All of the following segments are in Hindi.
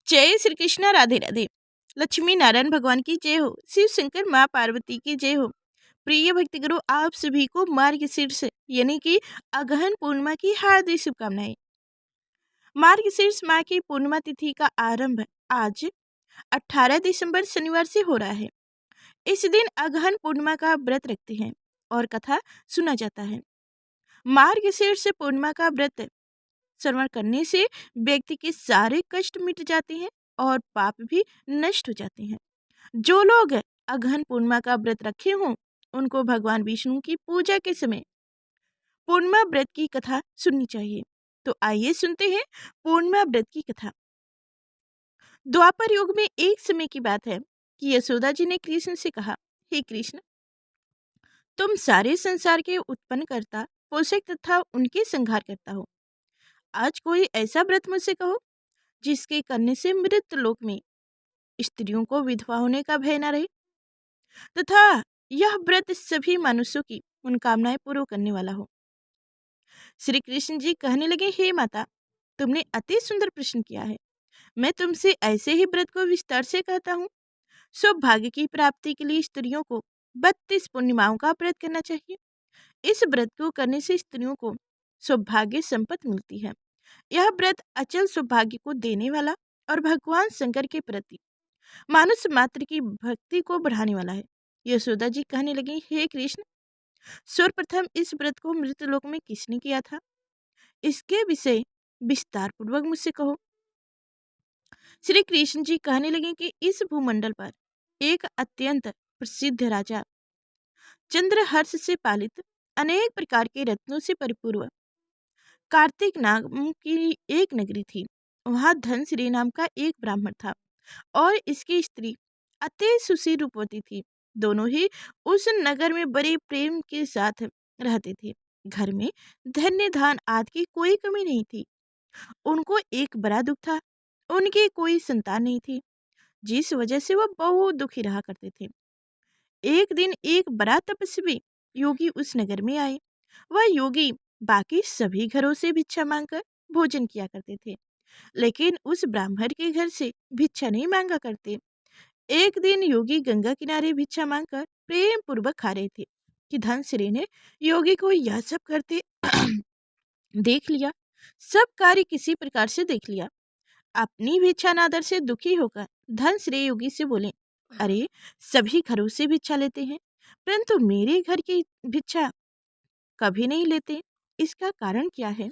जय श्री कृष्णा। राधे राधे। लक्ष्मी नारायण भगवान की जय हो। शिव शंकर माँ पार्वती की जय हो। प्रिय भक्ति गुरु, आप सभी को मार्गशीर्ष यानी कि अगहन पूर्णिमा की हार्दिक शुभकामनाएं। मार्गशीर्ष माह की पूर्णिमा तिथि का आरंभ आज 18 दिसंबर शनिवार से हो रहा है। इस दिन अगहन पूर्णिमा का व्रत रखते हैं और कथा सुना जाता है। मार्गशीर्ष पूर्णिमा का व्रत श्रवण करने से व्यक्ति के सारे कष्ट मिट जाते हैं और पाप भी नष्ट हो जाते हैं। जो लोग अगहन पूर्णिमा का व्रत रखे हों, उनको भगवान विष्णु की पूजा के समय पूर्णिमा व्रत की कथा सुननी चाहिए। तो आइए सुनते हैं पूर्णिमा व्रत की कथा। द्वापर युग में एक समय की बात है कि यशोदा जी ने कृष्ण से कहा, हे कृष्ण, तुम सारे संसार के उत्पन्न करता, पोषक तथा उनके संहार करता हो। आज कोई ऐसा व्रत मुझसे कहो जिसके करने से मृत लोक में स्त्रियों को विधवा होने का भय न रहे तथा यह व्रत सभी मनुष्यों की मनोकामनाएं पूर्ण करने वाला हो। श्री कृष्ण जी कहने लगे, हे माता, तुमने अति सुंदर प्रश्न किया है। मैं तुमसे ऐसे ही व्रत को विस्तार से कहता हूँ। सौभाग्य की प्राप्ति के लिए स्त्रियों को 32 पूर्णिमाओं का व्रत करना चाहिए। इस व्रत को करने से स्त्रियों को सौभाग्य संपत्ति मिलती है। यह व्रत अचल सौभाग्य को देने वाला और भगवान शंकर के प्रति मानुष मात्र की भक्ति को बढ़ाने वाला है। यशोदा जी कहने लगी, हे कृष्ण, सर्वप्रथम इस व्रत को मृतलोक में किसने किया था, इसके विषय विस्तार पूर्वक मुझसे कहो। श्री कृष्ण जी कहने लगे कि इस भूमंडल पर एक अत्यंत प्रसिद्ध राजा चंद्रहर्ष से पालित अनेक प्रकार के रत्नों से परिपूर्ण कार्तिक नाम की एक नगरी थी। वहां धनश्री नाम का एक ब्राह्मण था और इसकी स्त्री अति सुशील रूपवती थी। दोनों ही उस नगर में बड़े प्रेम के साथ रहते थे। घर में धन्य धान आदि की कोई कमी नहीं थी। उनको एक बड़ा दुख था, उनकी कोई संतान नहीं थी, जिस वजह से वह बहुत दुखी रहा करते थे। एक दिन एक बड़ा तपस्वी योगी उस नगर में आए। वह योगी बाकी सभी घरों से भिक्षा मांगकर भोजन किया करते थे, लेकिन उस ब्राह्मण के घर से भिक्षा नहीं मांगा करते। एक दिन योगी गंगा किनारे भिक्षा मांगकर प्रेम पूर्वक खा रहे थे कि धनश्री ने योगी को यह सब करते देख लिया। सब कार्य किसी प्रकार से देख लिया। अपनी भिक्षा नादर से दुखी होकर धनश्री योगी से बोले, अरे, सभी घरों से भिक्षा लेते हैं परंतु मेरे घर की भिक्षा कभी नहीं लेते, इसका कारण क्या है।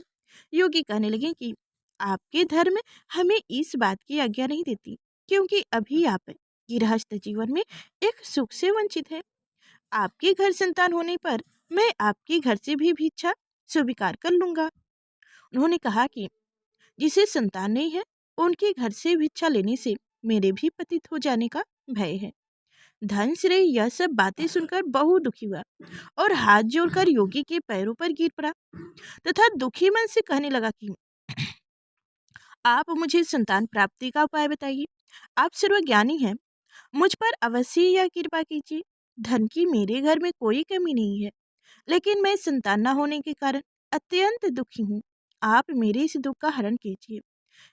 योगी कहने लगे कि आपके धर्म हमें इस बात की आज्ञा नहीं देती, क्योंकि अभी आप गृहस्थ जीवन में एक सुख से वंचित है। आपके घर संतान होने पर मैं आपके घर से भी भिक्षा स्वीकार कर लूंगा। उन्होंने कहा कि जिसे संतान नहीं है, उनके घर से भिक्षा लेने से मेरे भी पतित हो जाने का भय है। धनश्री यह सब बातें सुनकर बहुत दुखी हुआ और हाथ जोड़कर योगी के पैरों पर गिर पड़ा तथा दुखी मन से कहने लगा कि आप मुझे संतान प्राप्ति का उपाय बताइए। आप सर्वज्ञानी हैं, मुझ पर अवश्य यह कृपा कीजिए। धन की मेरे घर में कोई कमी नहीं है, लेकिन मैं संतान न होने के कारण अत्यंत दुखी हूँ। आप मेरे इस दुख का हरण कीजिए।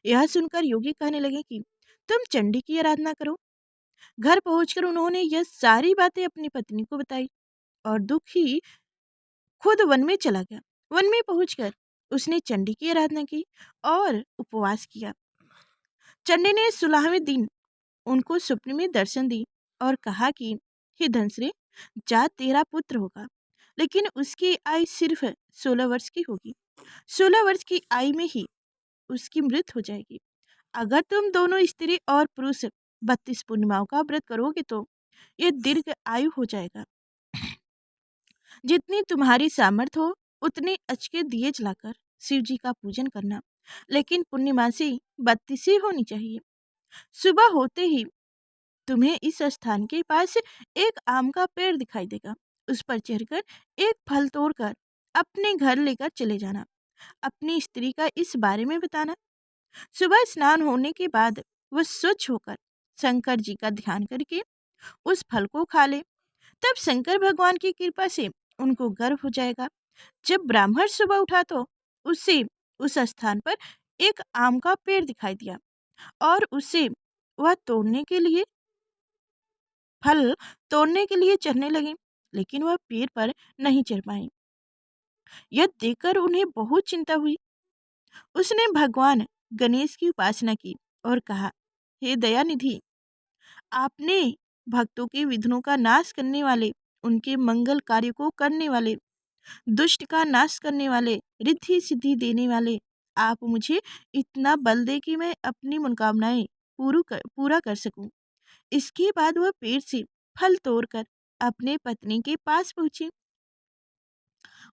यह सुनकर योगी कहने लगे कि तुम चंडी की आराधना करो। घर पहुंचकर उन्होंने यह सारी बातें अपनी पत्नी को बताई और दुखी खुद वन में चला गया। वन में पहुंचकर उसने चंडी की आराधना की और उपवास किया। चंडी ने 16वें दिन उनको स्वप्न में दर्शन दी और कहा कि हे धनश्री, जा तेरा पुत्र होगा, लेकिन उसकी आयु सिर्फ 16 वर्ष की होगी। 16 वर्ष की आयु में ही उसकी मृत्यु हो जाएगी। अगर तुम दोनों स्त्री और पुरुष 32 पूर्णिमाओं का व्रत करोगे तो यह दीर्घ आयु हो जाएगा। जितनी तुम्हारी सामर्थ्य हो उतने अचके दिए जलाकर शिव जी का पूजन करना, लेकिन पूर्णिमासी 32 ही होनी चाहिए। सुबह होते ही तुम्हें इस स्थान के पास एक आम का पेड़ दिखाई देगा। उस पर चढ़कर एक फल तोड़कर अपने घर लेकर चले जाना। अपनी स्त्री का इस बारे में बताना। सुबह स्नान होने के बाद वह स्वच्छ होकर शंकर जी का ध्यान करके उस फल को खा ले। तब शंकर भगवान की कृपा से उनको गर्भ हो जाएगा। जब ब्राह्मण सुबह उठा तो उससे उस स्थान पर एक आम का पेड़ दिखाई दिया। और उसे वह तोड़ने के लिए फल तोड़ने के लिए चढ़ने लगे, लेकिन वह पेड़ पर नहीं चढ़ पाए। यह देखकर उन्हें बहुत चिंता हुई। उसने भगवान गणेश की उपासना की और कहा, हे दयानिधि, आपने भक्तों के विघ्नों का नाश करने वाले, उनके मंगल कार्य को करने वाले, दुष्ट का नाश करने वाले, रिद्धि सिद्धि देने वाले, आप मुझे इतना बल दे कि मैं अपनी मनोकामनाएं पूरा कर सकूं। इसके बाद वह पेड़ से फल तोड़कर अपने पत्नी के पास पहुंची।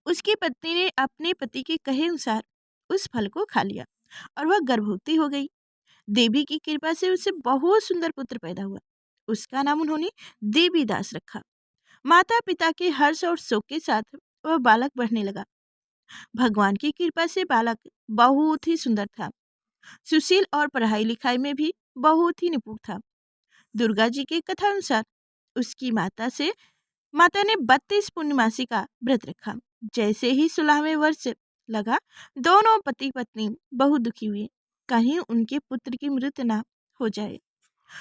उसकी पत्नी ने अपने पति के कहे अनुसार उस फल को खा लिया और वह गर्भवती हो गई। देवी की कृपा से उसे बहुत सुंदर पुत्र पैदा हुआ। उसका नाम उन्होंने देवी दास रखा। माता पिता के हर्ष और शोक के साथ वह बालक बढ़ने लगा। भगवान की कृपा से बालक बहुत ही सुंदर था, सुशील और पढ़ाई लिखाई में भी बहुत ही निपुण था। दुर्गा जी के कथा अनुसार उसकी माता ने 32 पूर्णमासी का व्रत रखा। जैसे ही 16वें वर्ष लगा, दोनों पति पत्नी बहुत दुखी हुए, कहीं उनके पुत्र की मृत्यु ना हो जाए।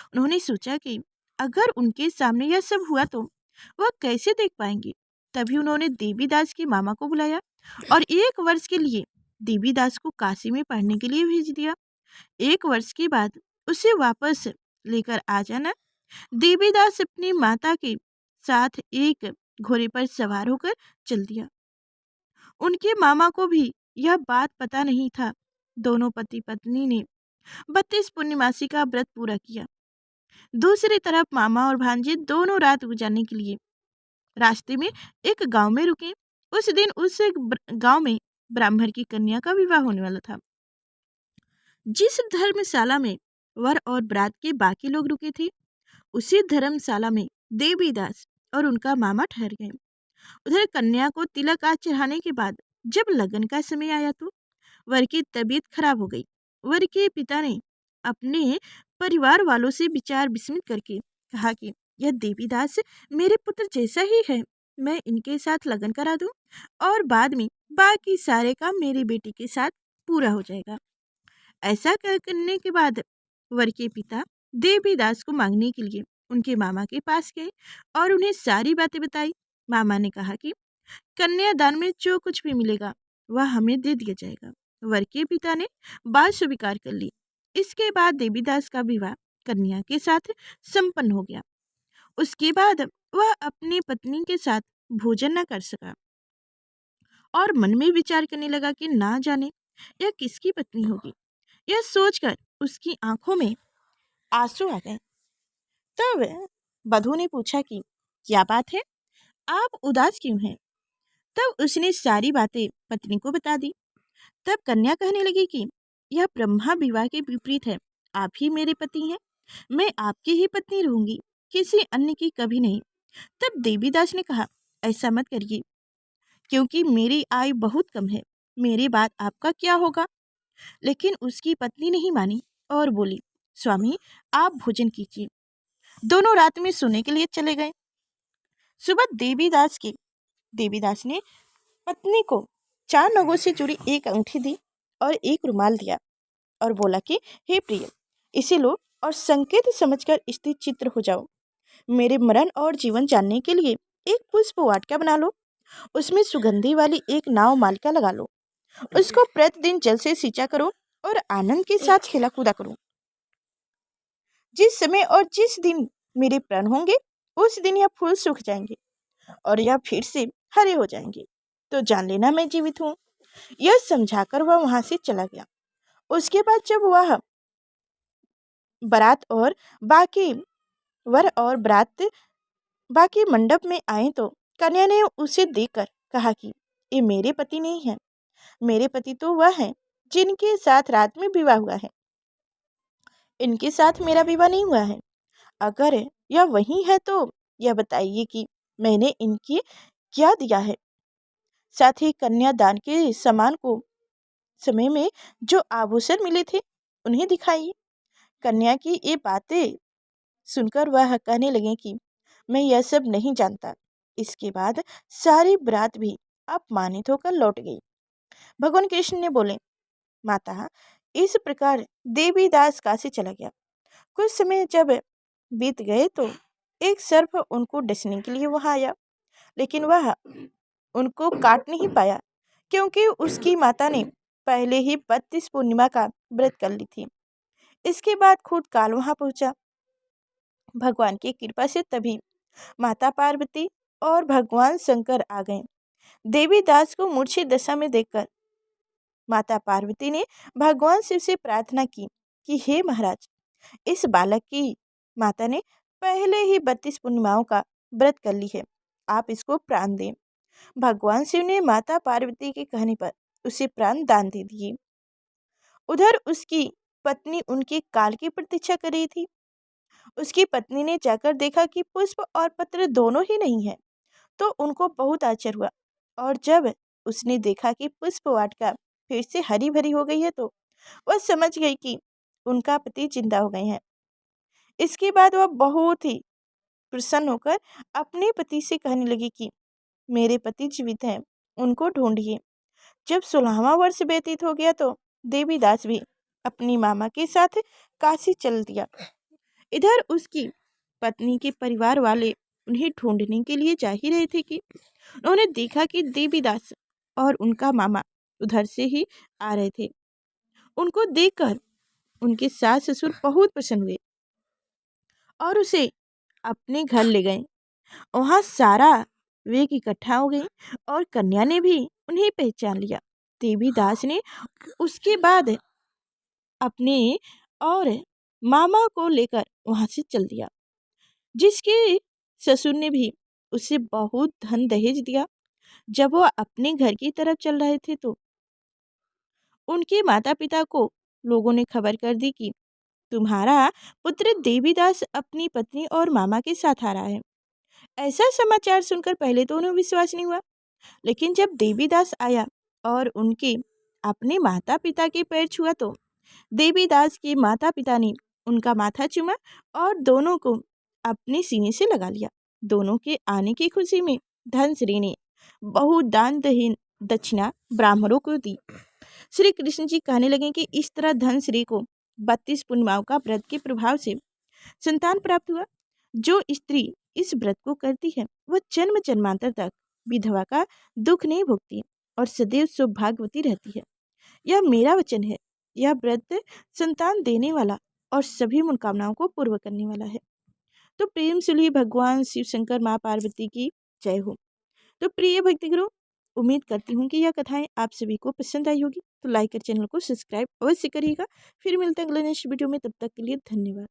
उन्होंने सोचा कि अगर उनके सामने यह सब हुआ तो वह कैसे देख पाएंगे। तभी उन्होंने देवीदास के मामा को बुलाया और 1 वर्ष के लिए देवीदास को काशी में पढ़ने के लिए भेज दिया। 1 वर्ष के बाद उसे वापस लेकर आ जाना। देवीदास अपनी माता के साथ एक घोड़े पर सवार होकर चल दिया। उनके मामा को भी यह बात पता नहीं था। दोनों पति पत्नी ने 32 पूर्णिमासी का व्रत पूरा किया। दूसरी तरफ मामा और भांजे दोनों रात गुजारने के लिए रास्ते में एक गांव में रुके। उस दिन उस गांव में ब्राह्मण की कन्या का विवाह होने वाला था। जिस धर्मशाला में वर और बारात के बाकी लोग रुके थे, उसी धर्मशाला में देवीदास और उनका मामा ठहर गए। उधर कन्या को तिलक आज चढ़ाने के बाद जब लगन का समय आया तो वर की तबीयत खराब हो गई। वर के पिता ने अपने परिवार वालों से विचार विस्मित करके कहा कि यह देवीदास मेरे पुत्र जैसा ही है, मैं इनके साथ लगन करा दूं और बाद में बाकी सारे काम मेरी बेटी के साथ पूरा हो जाएगा। ऐसा करने के बाद वर के पिता देवीदास को मांगने के लिए उनके मामा के पास गए और उन्हें सारी बातें बताई। मामा ने कहा कि कन्यादान में जो कुछ भी मिलेगा वह हमें दे दिया जाएगा। वर के पिता ने बात स्वीकार कर ली। इसके बाद देवीदास का विवाह कन्या के साथ संपन्न हो गया। उसके बाद वह अपनी पत्नी के साथ भोजन न कर सका और मन में विचार करने लगा कि ना जाने यह किसकी पत्नी होगी। यह सोचकर उसकी आंखों में आंसू आ गए। तब वधू ने पूछा कि क्या बात है, आप उदास क्यों हैं? तब उसने सारी बातें पत्नी को बता दी। तब कन्या कहने लगी कि यह ब्रह्मा विवाह के विपरीत है। आप ही मेरे पति हैं, मैं आपकी ही पत्नी रहूंगी, किसी अन्य की कभी नहीं। तब देवीदास ने कहा, ऐसा मत करिए, क्योंकि मेरी आयु बहुत कम है, मेरे बाद आपका क्या होगा? लेकिन उसकी पत्नी नहीं मानी और बोली, स्वामी आप भोजन कीजिए। दोनों रात में सोने के लिए चले गए। सुबह देवीदास ने पत्नी को 4 नगों से जुड़ी एक अंगूठी दी और एक रुमाल दिया और बोला कि हे प्रिय, इसे लो और संकेत समझकर स्थिर चित्र हो जाओ। मेरे मरण और जीवन जानने के लिए एक पुष्प वाटिका बना लो, उसमें सुगंधी वाली एक नाव मालिका लगा लो, उसको प्रतिदिन जल से सींचा करो और आनंद के साथ खेला कूदा करो। जिस समय और जिस दिन मेरे प्राण होंगे उस दिन यह फूल सूख जाएंगे और यह फिर से हरे हो जाएंगे, तो जान लेना मैं जीवित हूँ। यह समझाकर वह वहां से चला गया। उसके बाद जब वह बारात और बाकी वर और बारात बाकी मंडप में आए तो कन्या ने उसे देखकर कहा कि ये मेरे पति नहीं है, मेरे पति तो वह है जिनके साथ रात में विवाह हुआ है, इनके साथ मेरा विवाह नहीं हुआ है। अगर यह वही है तो यह बताइए कि मैंने इनकी क्या दिया है। साथ ही कन्यादान के समय में जो आभूषण मिले थे उन्हें दिखाइए। कन्या की ये बातें सुनकर वह कहने लगे कि मैं यह सब नहीं जानता। इसके बाद सारी बारात भी अपमानित होकर लौट गई। भगवान कृष्ण ने बोले, माता इस प्रकार देवीदास काशी चला गया। कुछ समय जब बीत गए तो एक सर्प उनको डसने के लिए वहां आया, लेकिन वह उनको काट नहीं पाया क्योंकि उसकी माता ने पहले ही 32 पूर्णिमा का व्रत कर ली थी। इसके बाद खुद काल वहां पहुंचा। भगवान की कृपा से तभी माता पार्वती और भगवान शंकर आ गए। देवीदास को मूर्छित दशा में देखकर माता पार्वती ने भगवान शिव से प्रार्थना की कि हे महाराज, इस बालक की माता ने पहले ही 32 पूर्णिमाओं का व्रत कर ली है, आप इसको प्राण दें। भगवान शिव ने माता पार्वती के कहने पर उसे प्राण दान दे दिए। उधर उसकी पत्नी उनके काल की प्रतीक्षा कर रही थी। उसकी पत्नी ने जाकर देखा कि पुष्प और पत्र दोनों ही नहीं है, तो उनको बहुत आश्चर्य हुआ। और जब उसने देखा कि पुष्प वाटिका फिर से हरी भरी हो गई है तो वह समझ गई कि उनका पति जिंदा हो गए हैं। इसके बाद वह बहुत ही प्रसन्न होकर अपने पति से कहने लगी कि मेरे पति जीवित हैं, उनको ढूंढिए। जब 16वां वर्ष व्यतीत हो गया तो देवीदास भी अपनी मामा के साथ काशी चल दिया। इधर उसकी पत्नी के परिवार वाले उन्हें ढूंढने के लिए जा ही रहे थे कि उन्होंने देखा कि देवीदास और उनका मामा उधर से ही आ रहे थे। उनको देखकर उनके सास ससुर बहुत प्रसन्न हुए और उसे अपने घर ले गए। वहाँ सारा वेग इकट्ठा हो गई और कन्या ने भी उन्हें पहचान लिया। देवीदास ने उसके बाद अपने और मामा को लेकर वहाँ से चल दिया, जिसके ससुर ने भी उसे बहुत धन दहेज दिया। जब वह अपने घर की तरफ चल रहे थे तो उनके माता पिता को लोगों ने खबर कर दी कि तुम्हारा पुत्र देवीदास अपनी पत्नी और मामा के साथ आ रहा है। ऐसा समाचार सुनकर पहले तो उन्हें विश्वास नहीं हुआ, लेकिन जब देवीदास आया और उनके अपने माता पिता के पैर छुआ तो देवीदास के माता पिता ने उनका माथा चूमा और दोनों को अपने सीने से लगा लिया। दोनों के आने की खुशी में धनश्री ने बहुत दान दक्षिणा ब्राह्मणों को दी। श्री कृष्ण जी कहने लगे कि इस तरह धनश्री को 32 पूर्णिमाओं का व्रत के प्रभाव से संतान प्राप्त हुआ। जो स्त्री इस व्रत को करती है वह जन्म जन्मांतर तक विधवा का दुख नहीं भोगती और सदैव सौभाग्यवती रहती है। यह मेरा वचन है। यह व्रत संतान देने वाला और सभी मनोकामनाओं को पूर्ण करने वाला है। तो प्रेम से लिए भगवान शिव शंकर माँ पार्वती की जय हो। तो प्रिय भक्तगुरु, उम्मीद करती हूँ कि यह कथाएं आप सभी को पसंद आई होगी। तो लाइक और चैनल को सब्सक्राइब अवश्य करिएगा। फिर मिलते हैं अगले नेक्स्ट वीडियो में, तब तक के लिए धन्यवाद।